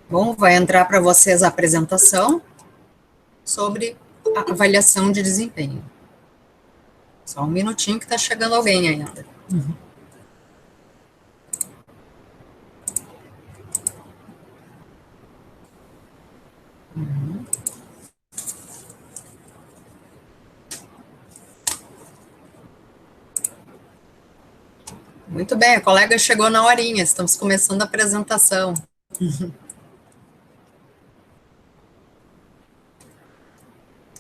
Bom, vai entrar para vocês a apresentação sobre a avaliação de desempenho. Só um minutinho que está chegando alguém ainda. Muito bem, a colega chegou na horinha, estamos começando a apresentação.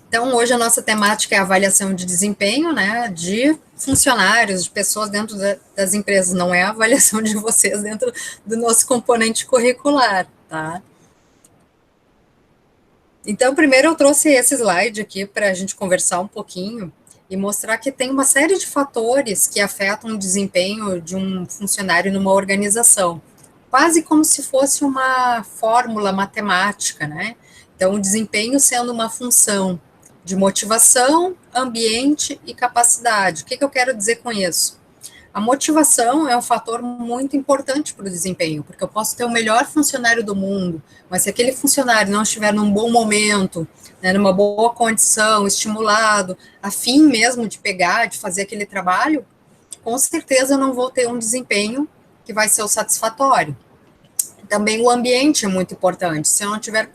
Então, hoje a nossa temática é a avaliação de desempenho, né, de funcionários, de pessoas dentro das empresas, não é a avaliação de vocês dentro do nosso componente curricular, tá? Então, primeiro eu trouxe esse slide aqui para a gente conversar um pouquinho e mostrar que tem uma série de fatores que afetam o desempenho de um funcionário numa organização, quase como se fosse uma fórmula matemática, né? Então, o desempenho sendo uma função de motivação, ambiente e capacidade. O que eu quero dizer com isso? A motivação é um fator muito importante para o desempenho, porque eu posso ter o melhor funcionário do mundo, mas se aquele funcionário não estiver num bom momento, né, numa boa condição, estimulado, a fim mesmo de pegar, de fazer aquele trabalho, com certeza eu não vou ter um desempenho que vai ser o satisfatório. Também o ambiente é muito importante. Se eu não tiver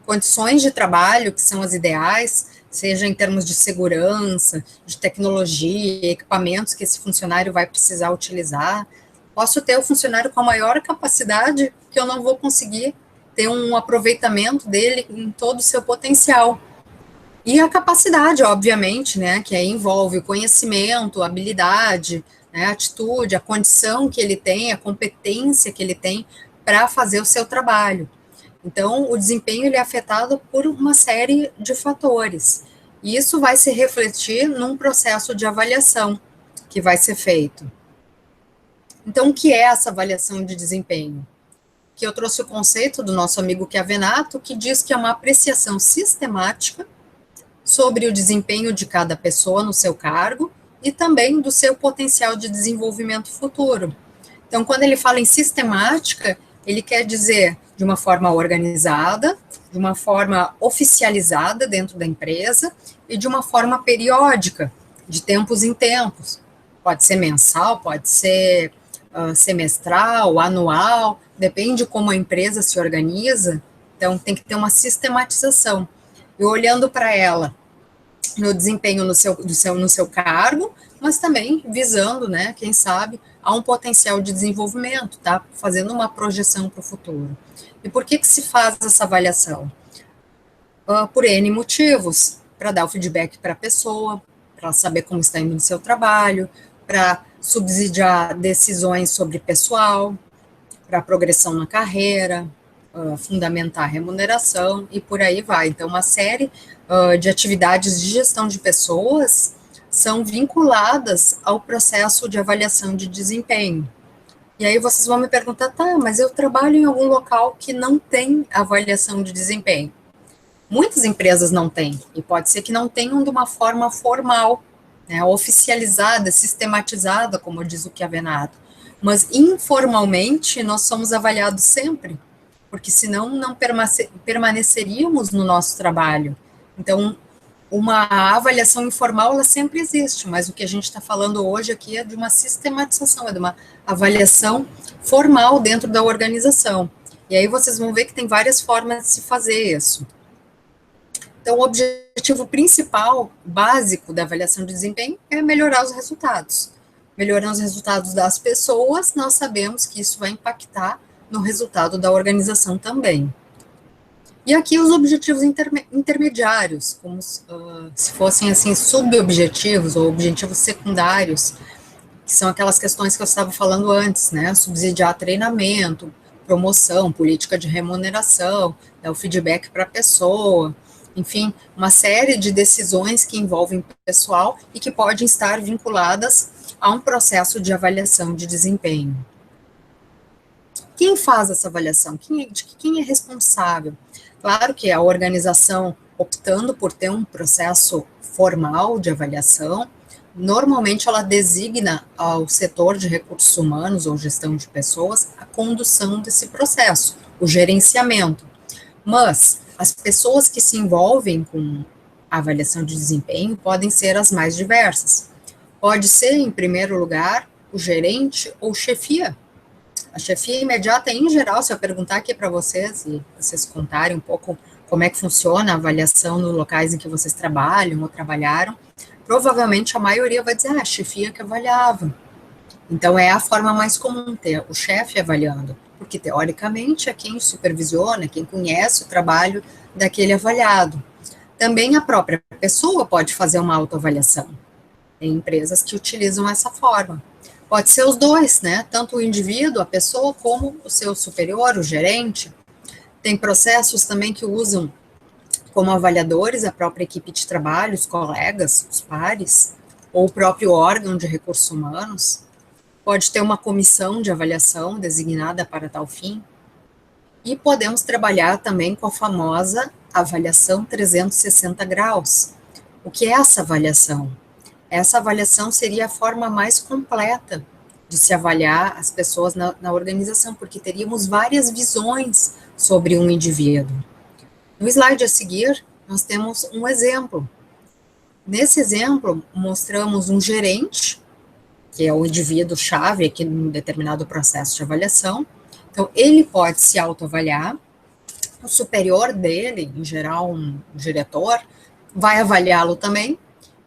condições de trabalho, que são as ideais, seja em termos de segurança, de tecnologia, equipamentos que esse funcionário vai precisar utilizar, posso ter o funcionário com a maior capacidade que eu não vou conseguir ter um aproveitamento dele em todo o seu potencial. E a capacidade, obviamente, né, que aí envolve o conhecimento, a habilidade, né, a atitude, a condição que ele tem, a competência que ele tem para fazer o seu trabalho. Então, o desempenho ele é afetado por uma série de fatores. E isso vai se refletir num processo de avaliação que vai ser feito. Então, o que é essa avaliação de desempenho? Que eu trouxe o conceito do nosso amigo Chiavenato, que diz que é uma apreciação sistemática sobre o desempenho de cada pessoa no seu cargo e também do seu potencial de desenvolvimento futuro. Então, quando ele fala em sistemática, ele quer dizer de uma forma organizada, de uma forma oficializada dentro da empresa e de uma forma periódica, de tempos em tempos. Pode ser mensal, pode ser semestral, anual, depende como a empresa se organiza. Então, tem que ter uma sistematização. E olhando para ela, no desempenho no seu cargo, mas também visando, né, quem sabe, a um potencial de desenvolvimento, tá? Fazendo uma projeção para o futuro. E por que se faz essa avaliação? Por N motivos, para dar o feedback para a pessoa, para saber como está indo no seu trabalho, para subsidiar decisões sobre pessoal, para progressão na carreira, fundamentar a remuneração e por aí vai. Então, uma série de atividades de gestão de pessoas são vinculadas ao processo de avaliação de desempenho. E aí vocês vão me perguntar, tá, mas eu trabalho em algum local que não tem avaliação de desempenho. Muitas empresas não têm, e pode ser que não tenham de uma forma formal, né, oficializada, sistematizada, como diz o Chiavenato. Mas informalmente nós somos avaliados sempre, porque senão não permaneceríamos no nosso trabalho. Então, uma avaliação informal, ela sempre existe, mas o que a gente está falando hoje aqui é de uma sistematização, é de uma avaliação formal dentro da organização. E aí vocês vão ver que tem várias formas de se fazer isso. Então, o objetivo principal, básico da avaliação de desempenho é melhorar os resultados. Melhorando os resultados das pessoas, nós sabemos que isso vai impactar no resultado da organização também. E aqui os objetivos intermediários, como se fossem assim subobjetivos ou objetivos secundários, que são aquelas questões que eu estava falando antes, né? Subsidiar treinamento, promoção, política de remuneração, dar o feedback para a pessoa, enfim, uma série de decisões que envolvem pessoal e que podem estar vinculadas a um processo de avaliação de desempenho. Quem faz essa avaliação? Quem é responsável? Claro que a organização optando por ter um processo formal de avaliação, Normalmente ela designa ao setor de recursos humanos ou gestão de pessoas a condução desse processo, o gerenciamento. Mas as pessoas que se envolvem com a avaliação de desempenho podem ser as mais diversas. Pode ser, em primeiro lugar, o gerente ou chefia. A chefia imediata, em geral, se eu perguntar aqui para vocês e vocês contarem um pouco como é que funciona a avaliação nos locais em que vocês trabalham ou trabalharam, provavelmente a maioria vai dizer, a chefia que avaliava. Então, é a forma mais comum, ter o chefe avaliando, porque, teoricamente, é quem supervisiona, quem conhece o trabalho daquele avaliado. Também a própria pessoa pode fazer uma autoavaliação. Tem empresas que utilizam essa forma. Pode ser os dois, né? Tanto o indivíduo, a pessoa, como o seu superior, o gerente. Tem processos também que usam como avaliadores a própria equipe de trabalho, os colegas, os pares, ou o próprio órgão de recursos humanos. Pode ter uma comissão de avaliação designada para tal fim. E podemos trabalhar também com a famosa avaliação 360 graus. O que é essa avaliação? Essa avaliação seria a forma mais completa de se avaliar as pessoas na organização, porque teríamos várias visões sobre um indivíduo. No slide a seguir, nós temos um exemplo. Nesse exemplo, mostramos um gerente, que é o indivíduo-chave aqui num determinado processo de avaliação. Então, ele pode se autoavaliar, o superior dele, em geral um diretor, vai avaliá-lo também,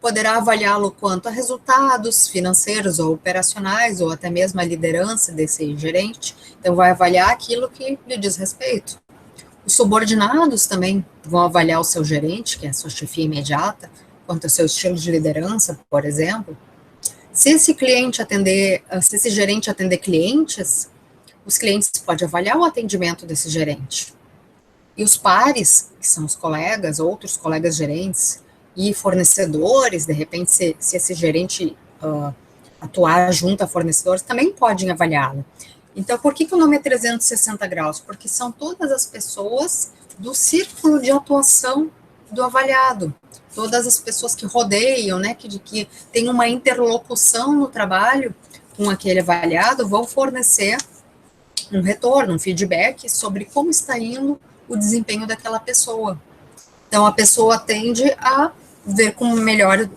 poderá avaliá-lo quanto a resultados financeiros ou operacionais, ou até mesmo a liderança desse gerente, então vai avaliar aquilo que lhe diz respeito. Os subordinados também vão avaliar o seu gerente, que é a sua chefia imediata, quanto ao seu estilo de liderança, por exemplo. Se esse gerente atender clientes, os clientes podem avaliar o atendimento desse gerente. E os pares, que são os colegas, outros colegas gerentes, e fornecedores, de repente, se esse gerente atuar junto a fornecedores, também podem avaliá-lo. Então, por que o nome é 360 graus? Porque são todas as pessoas do círculo de atuação do avaliado, todas as pessoas que rodeiam, né, que tem uma interlocução no trabalho com aquele avaliado, vão fornecer um retorno, um feedback sobre como está indo o desempenho daquela pessoa. Então, a pessoa tende a ver com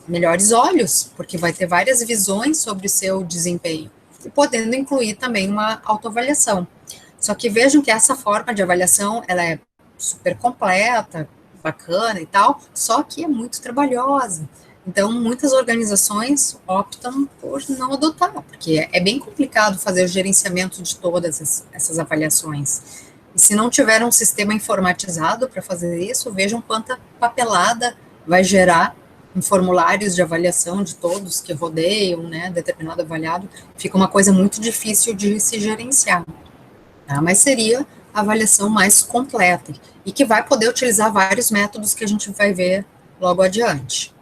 melhores olhos, porque vai ter várias visões sobre o seu desempenho, e podendo incluir também uma autoavaliação. Só que vejam que essa forma de avaliação, ela é super completa, bacana e tal, só que é muito trabalhosa. Então, muitas organizações optam por não adotar, porque é bem complicado fazer o gerenciamento de todas essas avaliações. E se não tiver um sistema informatizado para fazer isso, vejam quanta papelada vai gerar em formulários de avaliação de todos que rodeiam, né, determinado avaliado. Fica uma coisa muito difícil de se gerenciar. Tá? Mas seria a avaliação mais completa e que vai poder utilizar vários métodos que a gente vai ver logo adiante.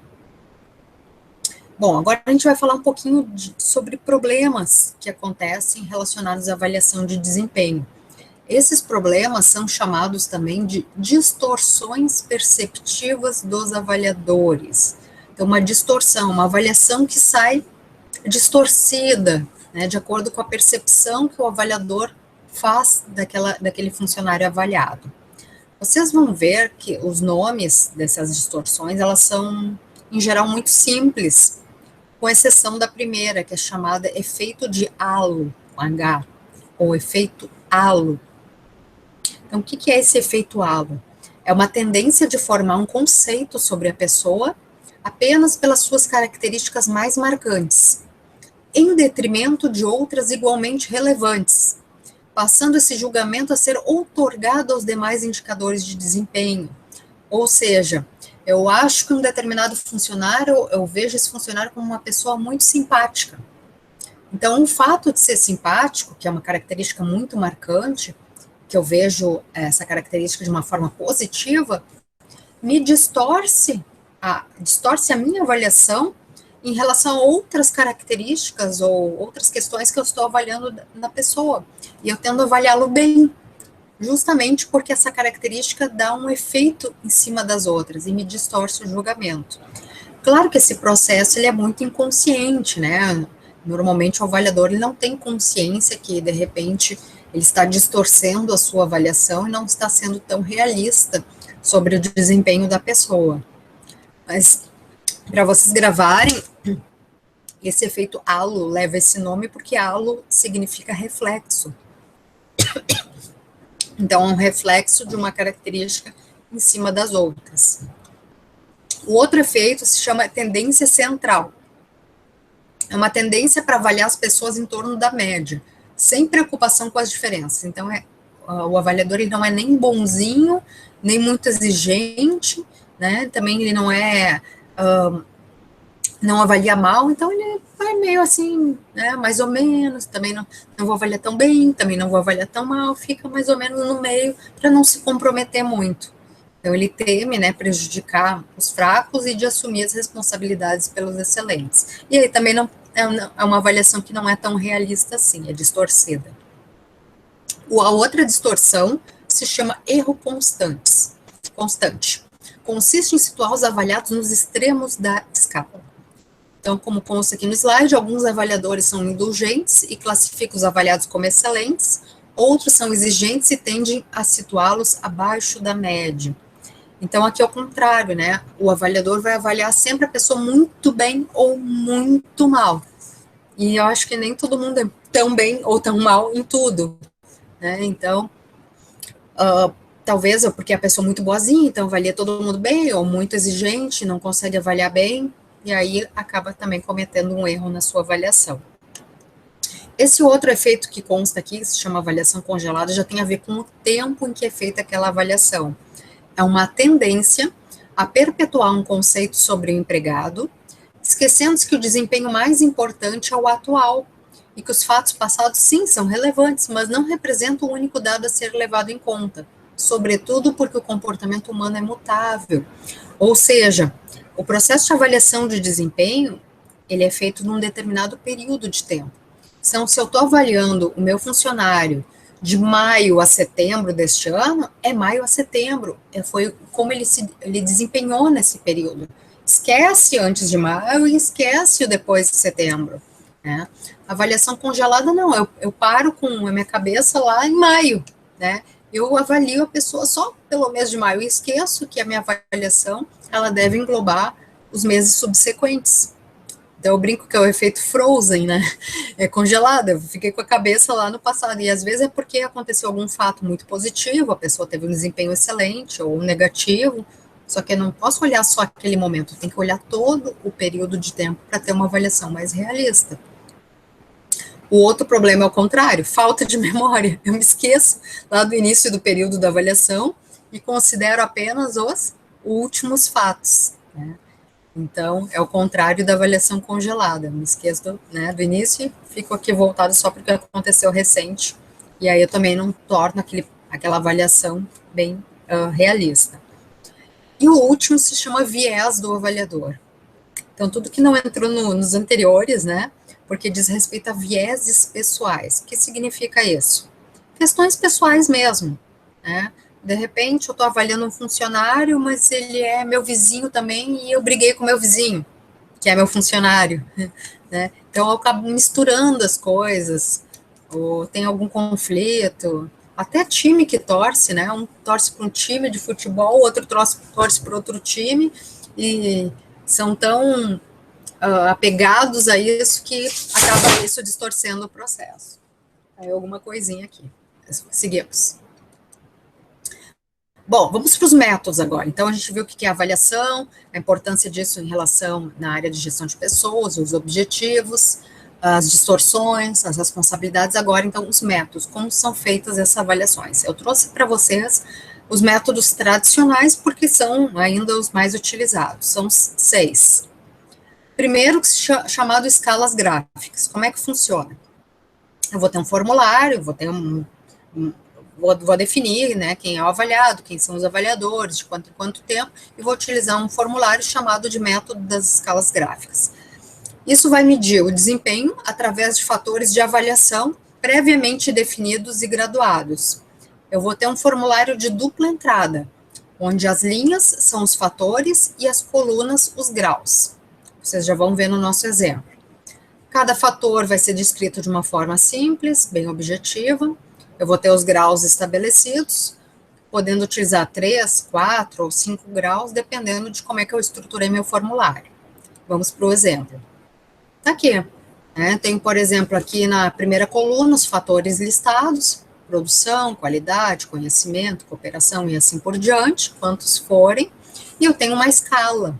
Bom, agora a gente vai falar um pouquinho sobre problemas que acontecem relacionados à avaliação de desempenho. Esses problemas são chamados também de distorções perceptivas dos avaliadores. Então, uma distorção, uma avaliação que sai distorcida, né, de acordo com a percepção que o avaliador faz daquele funcionário avaliado. Vocês vão ver que os nomes dessas distorções, elas são, em geral, muito simples, com exceção da primeira, que é chamada efeito de halo, com H, ou efeito halo. Então, o que é esse efeito halo? É uma tendência de formar um conceito sobre a pessoa apenas pelas suas características mais marcantes, em detrimento de outras igualmente relevantes, passando esse julgamento a ser outorgado aos demais indicadores de desempenho. Ou seja, eu acho que um determinado funcionário, eu vejo esse funcionário como uma pessoa muito simpática. Então, o fato de ser simpático, que é uma característica muito marcante, que eu vejo essa característica de uma forma positiva, me distorce a minha avaliação em relação a outras características ou outras questões que eu estou avaliando na pessoa. E eu tendo a avaliá-lo bem, justamente porque essa característica dá um efeito em cima das outras e me distorce o julgamento. Claro que esse processo ele é muito inconsciente, né? Normalmente o avaliador ele não tem consciência que, de repente, ele está distorcendo a sua avaliação e não está sendo tão realista sobre o desempenho da pessoa. Mas, para vocês gravarem, esse efeito halo leva esse nome porque halo significa reflexo. Então, é um reflexo de uma característica em cima das outras. O outro efeito se chama tendência central. É uma tendência para avaliar as pessoas em torno da média, sem preocupação com as diferenças. Então, o avaliador ele não é nem bonzinho, nem muito exigente, né? Também ele não é, não avalia mal, então ele vai meio assim, né? Mais ou menos, também não vou avaliar tão bem, também não vou avaliar tão mal, fica mais ou menos no meio, para não se comprometer muito. Então, ele teme, né, prejudicar os fracos e de assumir as responsabilidades pelos excelentes. E aí também não é uma avaliação que não é tão realista assim, é distorcida. A outra distorção se chama erro constante. Consiste em situar os avaliados nos extremos da escala. Então, como consta aqui no slide, alguns avaliadores são indulgentes e classificam os avaliados como excelentes, outros são exigentes e tendem a situá-los abaixo da média. Então, aqui é o contrário, né? O avaliador vai avaliar sempre a pessoa muito bem ou muito mal. E eu acho que nem todo mundo é tão bem ou tão mal em tudo, né? Então, talvez porque a pessoa é muito boazinha, então avalia todo mundo bem, ou muito exigente, não consegue avaliar bem, e aí acaba também cometendo um erro na sua avaliação. Esse outro efeito que consta aqui, que se chama avaliação congelada, já tem a ver com o tempo em que é feita aquela avaliação. É uma tendência a perpetuar um conceito sobre o empregado, esquecendo-se que o desempenho mais importante é o atual, e que os fatos passados, sim, são relevantes, mas não representam o único dado a ser levado em conta, sobretudo porque o comportamento humano é mutável. Ou seja, o processo de avaliação de desempenho, ele é feito num determinado período de tempo. Então, se eu estou avaliando o meu funcionário de maio a setembro deste ano, é maio a setembro, foi como ele desempenhou nesse período. Esquece antes de maio e esquece o depois de setembro, né? Avaliação congelada, não, eu paro com a minha cabeça lá em maio, né? Eu avalio a pessoa só pelo mês de maio e esqueço que a minha avaliação, ela deve englobar os meses subsequentes. Então, eu brinco que é o efeito Frozen, né? É congelada. Eu fiquei com a cabeça lá no passado. E às vezes é porque aconteceu algum fato muito positivo, a pessoa teve um desempenho excelente ou negativo. Só que eu não posso olhar só aquele momento, eu tenho que olhar todo o período de tempo para ter uma avaliação mais realista. O outro problema é o contrário, falta de memória. Eu me esqueço lá do início do período da avaliação e considero apenas os últimos fatos, né? Então, é o contrário da avaliação congelada. Me esqueço do início e fico aqui voltado só porque aconteceu recente. E aí eu também não torno aquela avaliação bem realista. E o último se chama viés do avaliador. Então, tudo que não entrou nos anteriores, né? Porque diz respeito a vieses pessoais. O que significa isso? Questões pessoais mesmo, né? De repente, eu estou avaliando um funcionário, mas ele é meu vizinho também e eu briguei com meu vizinho, que é meu funcionário, né? Então, eu acabo misturando as coisas, ou tem algum conflito, até time que torce, né? Um torce para um time de futebol, o outro torce para outro time, e são tão apegados a isso que acaba isso distorcendo o processo. Aí, alguma coisinha aqui. Seguimos. Bom, vamos para os métodos agora. Então, a gente viu o que é avaliação, a importância disso em relação na área de gestão de pessoas, os objetivos, as distorções, as responsabilidades. Agora, então, os métodos, como são feitas essas avaliações. Eu trouxe para vocês os métodos tradicionais, porque são ainda os mais utilizados. São 6. Primeiro, chamado escalas gráficas. Como é que funciona? Eu vou ter um formulário, vou ter vou definir, né, quem é o avaliado, quem são os avaliadores, de quanto em quanto tempo, e vou utilizar um formulário chamado de método das escalas gráficas. Isso vai medir o desempenho através de fatores de avaliação previamente definidos e graduados. Eu vou ter um formulário de dupla entrada, onde as linhas são os fatores e as colunas os graus. Vocês já vão ver no nosso exemplo. Cada fator vai ser descrito de uma forma simples, bem objetiva. Eu vou ter os graus estabelecidos, podendo utilizar 3, 4 ou 5 graus, dependendo de como é que eu estruturei meu formulário. Vamos para o exemplo. Está aqui. Tem, por exemplo, aqui na primeira coluna, os fatores listados, produção, qualidade, conhecimento, cooperação e assim por diante, quantos forem, e eu tenho uma escala.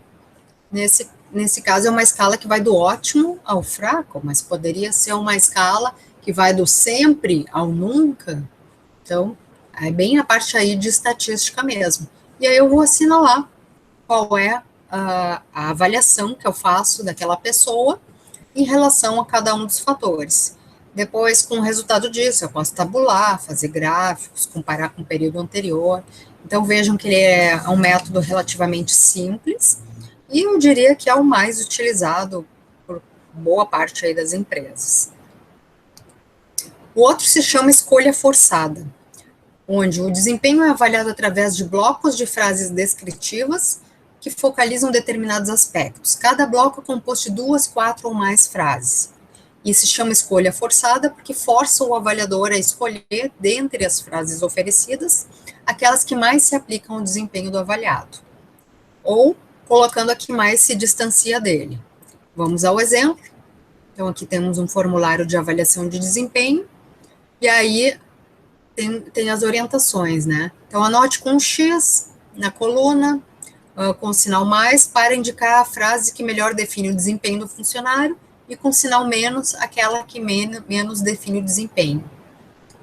Nesse caso, é uma escala que vai do ótimo ao fraco, mas poderia ser uma escala que vai do sempre ao nunca. Então, é bem a parte aí de estatística mesmo. E aí eu vou assinalar qual é a avaliação que eu faço daquela pessoa em relação a cada um dos fatores. Depois, com o resultado disso, eu posso tabular, fazer gráficos, comparar com o período anterior. Então, vejam que ele é um método relativamente simples, e eu diria que é o mais utilizado por boa parte aí das empresas. O outro se chama escolha forçada, onde o desempenho é avaliado através de blocos de frases descritivas que focalizam determinados aspectos. Cada bloco é composto de 2, 4 ou mais frases. E se chama escolha forçada porque força o avaliador a escolher, dentre as frases oferecidas, aquelas que mais se aplicam ao desempenho do avaliado, ou colocando a que mais se distancia dele. Vamos ao exemplo. Então, aqui temos um formulário de avaliação de desempenho, e aí tem as orientações, né? Então, anote com um X na coluna, com o sinal mais, para indicar a frase que melhor define o desempenho do funcionário, e com sinal menos, aquela que menos define o desempenho.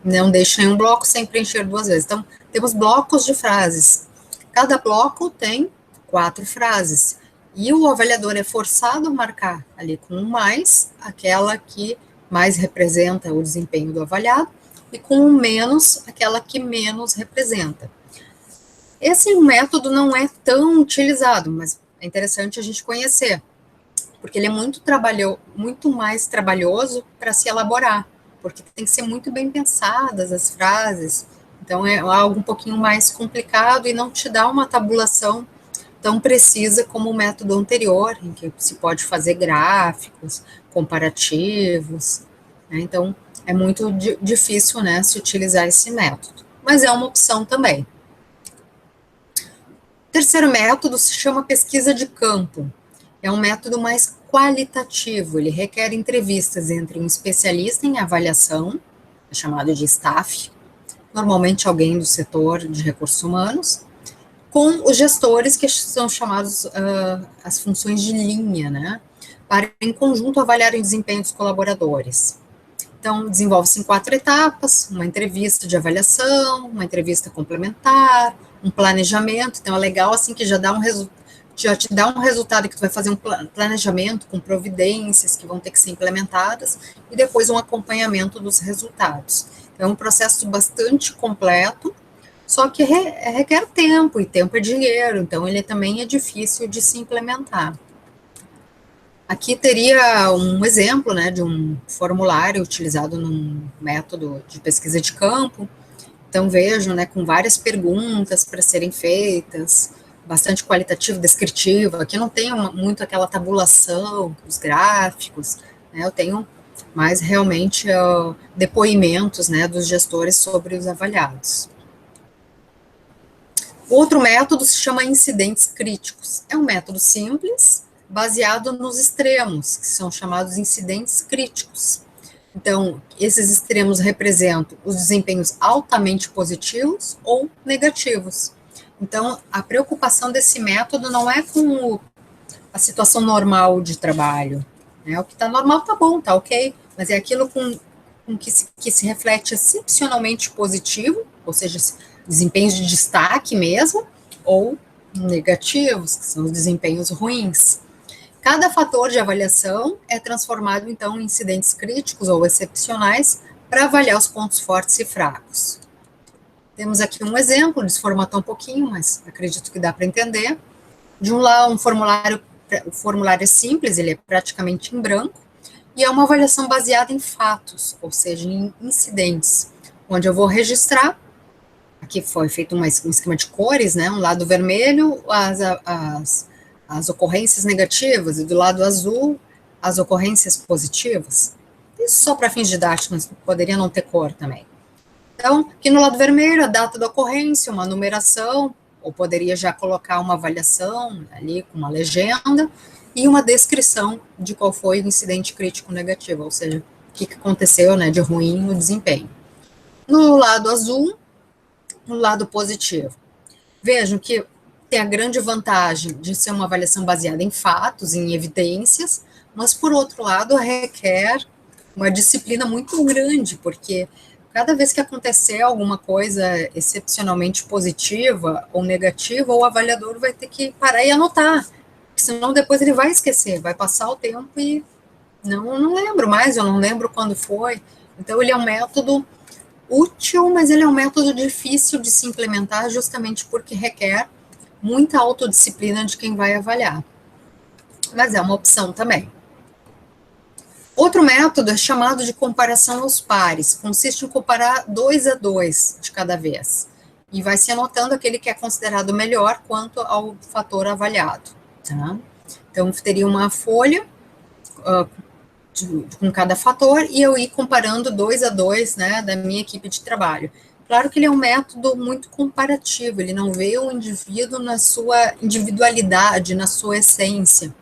Não deixe nenhum bloco sem preencher 2 vezes. Então, temos blocos de frases. Cada bloco tem 4 frases. E o avaliador é forçado a marcar ali com um mais, aquela que mais representa o desempenho do avaliado, e com um menos, aquela que menos representa. Esse método não é tão utilizado, mas é interessante a gente conhecer, porque ele é muito mais trabalhoso para se elaborar, porque tem que ser muito bem pensadas as frases, então é algo um pouquinho mais complicado e não te dá uma tabulação tão precisa como o método anterior, em que se pode fazer gráficos, comparativos, né? Então é muito difícil, né, se utilizar esse método, mas é uma opção também. O terceiro método se chama pesquisa de campo. É um método mais qualitativo, ele requer entrevistas entre um especialista em avaliação, é chamado de staff, normalmente alguém do setor de recursos humanos, com os gestores, que são chamados as funções de linha, né, para em conjunto avaliarem o desempenho dos colaboradores. Então, desenvolve-se em 4 etapas: uma entrevista de avaliação, uma entrevista complementar, um planejamento. Então, é legal assim que já te dá um resultado, que tu vai fazer um planejamento com providências que vão ter que ser implementadas, e depois um acompanhamento dos resultados. Então, é um processo bastante completo, só que requer tempo, e tempo é dinheiro, então ele também é difícil de se implementar. Aqui teria um exemplo, né, de um formulário utilizado num método de pesquisa de campo. Então, vejam, né, com várias perguntas para serem feitas, bastante qualitativo, descritivo. Aqui não tem muito aquela tabulação, os gráficos, né, eu tenho mais realmente depoimentos, né, dos gestores sobre os avaliados. Outro método se chama incidentes críticos. É um método simples, baseado nos extremos, que são chamados incidentes críticos. Então, esses extremos representam os desempenhos altamente positivos ou negativos. Então, a preocupação desse método não é com a situação normal de trabalho, né? O que está normal está bom, está ok, mas é aquilo com que se reflete excepcionalmente positivo, ou seja, desempenhos de destaque mesmo, ou negativos, que são os desempenhos ruins. Cada fator de avaliação é transformado, então, em incidentes críticos ou excepcionais para avaliar os pontos fortes e fracos. Temos aqui um exemplo, desformatou um pouquinho, mas acredito que dá para entender. De um lado, o formulário é simples, ele é praticamente em branco, e é uma avaliação baseada em fatos, ou seja, em incidentes, onde eu vou registrar aqui foi feito um esquema de cores, né? Um lado vermelho, as ocorrências negativas, e do lado azul, as ocorrências positivas. Isso só para fins didáticos, poderia não ter cor também. Então, aqui no lado vermelho, a data da ocorrência, uma numeração, ou poderia já colocar uma avaliação ali com uma legenda e uma descrição de qual foi o incidente crítico negativo, ou seja, o que aconteceu, né, de ruim no desempenho. No lado azul, no lado positivo. Vejam que tem a grande vantagem de ser uma avaliação baseada em fatos, em evidências, mas, por outro lado, requer uma disciplina muito grande, porque cada vez que acontecer alguma coisa excepcionalmente positiva ou negativa, o avaliador vai ter que parar e anotar, senão depois ele vai esquecer, vai passar o tempo e não lembro mais, eu não lembro quando foi. Então, ele é um método útil, mas ele é um método difícil de se implementar justamente porque requer muita autodisciplina de quem vai avaliar. Mas é uma opção também. Outro método é chamado de comparação aos pares. Consiste em comparar 2 a 2 de cada vez. E vai se anotando aquele que é considerado melhor quanto ao fator avaliado. Tá? Então, teria uma folha com cada fator e eu ir comparando 2 a 2, né, da minha equipe de trabalho. Claro que ele é um método muito comparativo, ele não vê o indivíduo na sua individualidade, na sua essência.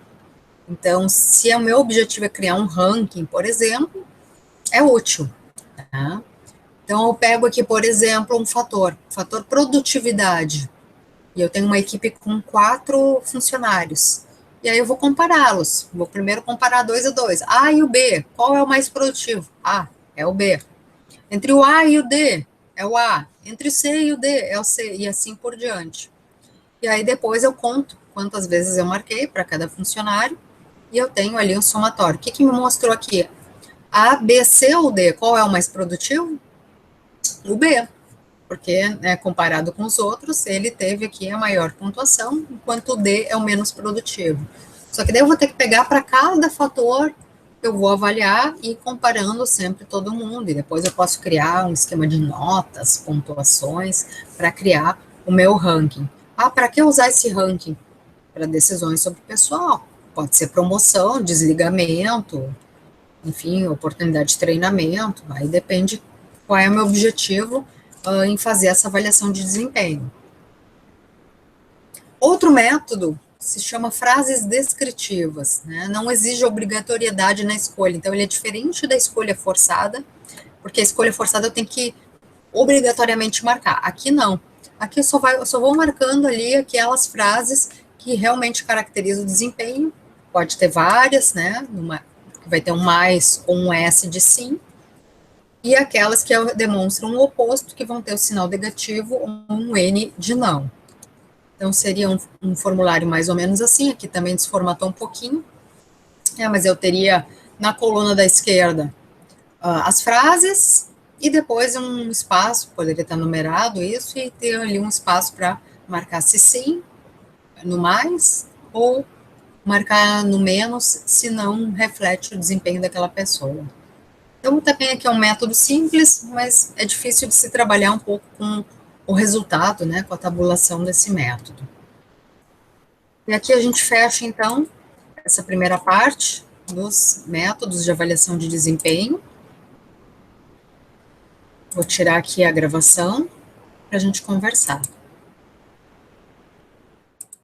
Então, se o meu objetivo é criar um ranking, por exemplo, é útil. Tá? Então, eu pego aqui, por exemplo, um fator produtividade, e eu tenho uma equipe com 4 funcionários. E aí eu vou compará-los. Vou primeiro comparar 2 a 2. A e o B, qual é o mais produtivo? A, é o B. Entre o A e o D, é o A. Entre o C e o D, é o C, e assim por diante. E aí depois eu conto quantas vezes eu marquei para cada funcionário, e eu tenho ali um somatório. O que me mostrou aqui? A, B, C ou D, qual é o mais produtivo? O B. Porque, né, comparado com os outros, ele teve aqui a maior pontuação, enquanto o D é o menos produtivo. Só que daí eu vou ter que pegar para cada fator, eu vou avaliar e ir comparando sempre todo mundo, e depois eu posso criar um esquema de notas, pontuações, para criar o meu ranking. Ah, para que usar esse ranking? Para decisões sobre o pessoal. Pode ser promoção, desligamento, enfim, oportunidade de treinamento, aí depende qual é o meu objetivo em fazer essa avaliação de desempenho. Outro método se chama frases descritivas, né? Não exige obrigatoriedade na escolha, então ele é diferente da escolha forçada, porque a escolha forçada eu tenho que obrigatoriamente marcar, aqui não. Aqui eu só vou marcando ali aquelas frases que realmente caracterizam o desempenho, pode ter várias, né? Vai ter um mais ou um S de sim, e aquelas que demonstram o oposto, que vão ter o sinal negativo ou um N de não. Então, seria um formulário mais ou menos assim, aqui também desformatou um pouquinho, mas eu teria na coluna da esquerda as frases, e depois um espaço, poderia estar numerado isso, e ter ali um espaço para marcar se sim, no mais, ou marcar no menos, se não reflete o desempenho daquela pessoa. Então, também aqui é um método simples, mas é difícil de se trabalhar um pouco com o resultado, né, com a tabulação desse método. E aqui a gente fecha, então, essa primeira parte dos métodos de avaliação de desempenho. Vou tirar aqui a gravação para a gente conversar.